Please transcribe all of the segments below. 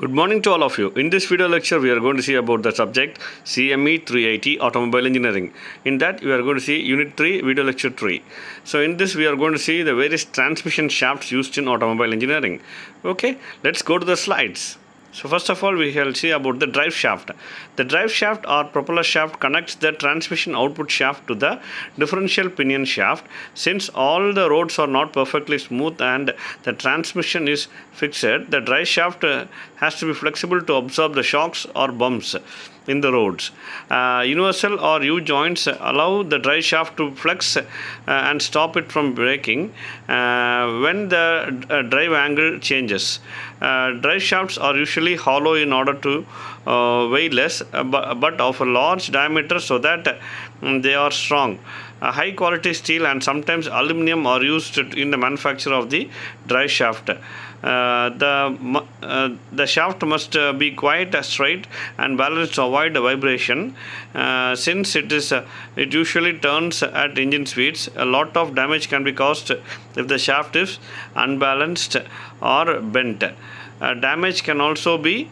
Good morning to all of you. In this video lecture, we are going to see about the subject CME 380 Automobile Engineering. In that, we are going to see Unit 3 Video Lecture 3. So in this, we are going to see the various transmission shafts used in automobile engineering. Okay, let's go to the slides. So first of all, we shall see about the drive shaft. The drive shaft or propeller shaft connects the transmission output shaft to the differential pinion shaft. Since all the roads are not perfectly smooth and the transmission is fixed, the drive shaft has to be flexible to absorb the shocks or bumps in the roads. Universal or U joints allow the drive shaft to flex and stop it from breaking when the drive angle changes. Drive shafts are usually hollow in order to weigh less but of a large diameter so that they are strong. High quality steel and sometimes aluminum are used in the manufacture of the drive shaft. The shaft must be quite straight and balanced to avoid vibration. Since it usually turns at engine speeds, a lot of damage can be caused if the shaft is unbalanced or bent. Damage can also be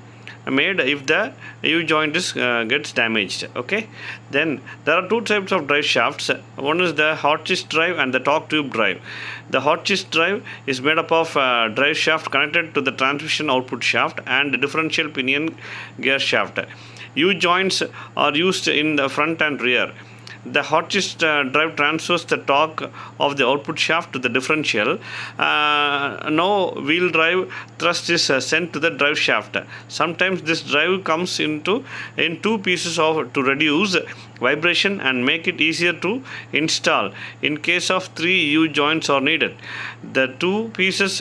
made if the U joint gets damaged. Okay, then there are two types of drive shafts. One is the hot twist drive and the torque tube drive. The hot twist drive is made up of drive shaft connected to the transmission output shaft and differential pinion gear shaft. U joints are used in the front and rear. The hot twist drive transfers the torque of the output shaft to the differential. No wheel drive thrust is sent to the drive shaft. Sometimes this drive comes in two pieces to reduce vibration and make it easier to install. In case of 3 U joints are needed. The two pieces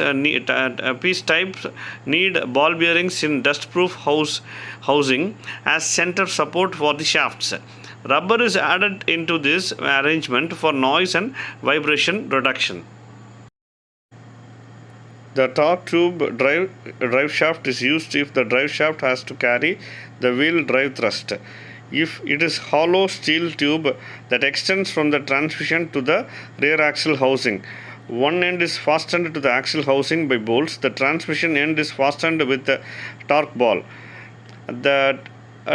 piece types need ball bearings in dust-proof housing as center support for the shafts. Rubber is added into this arrangement for noise and vibration reduction. The torque tube drive shaft is used if the drive shaft has to carry the wheel drive thrust. If it is hollow steel tube that extends from the transmission to the rear axle housing. One end is fastened to the axle housing by bolts. The transmission end is fastened with the torque ball. The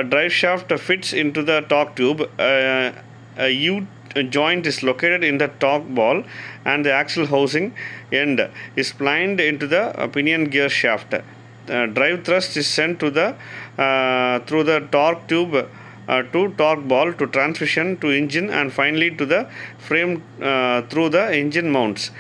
drive shaft fits into the torque tube. A U joint is located in the torque ball and the axle housing end is splined into the pinion gear shaft. Drive thrust is sent to through the torque tube to torque ball to transmission to engine and finally to the frame through the engine mounts.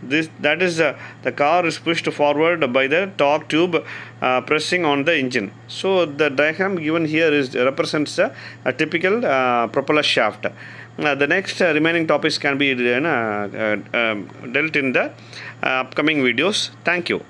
The car is pushed forward by the torque tube pressing on the engine. So the diagram given here represents a typical propeller shaft. The next remaining topics can be dealt in the upcoming videos. Thank you.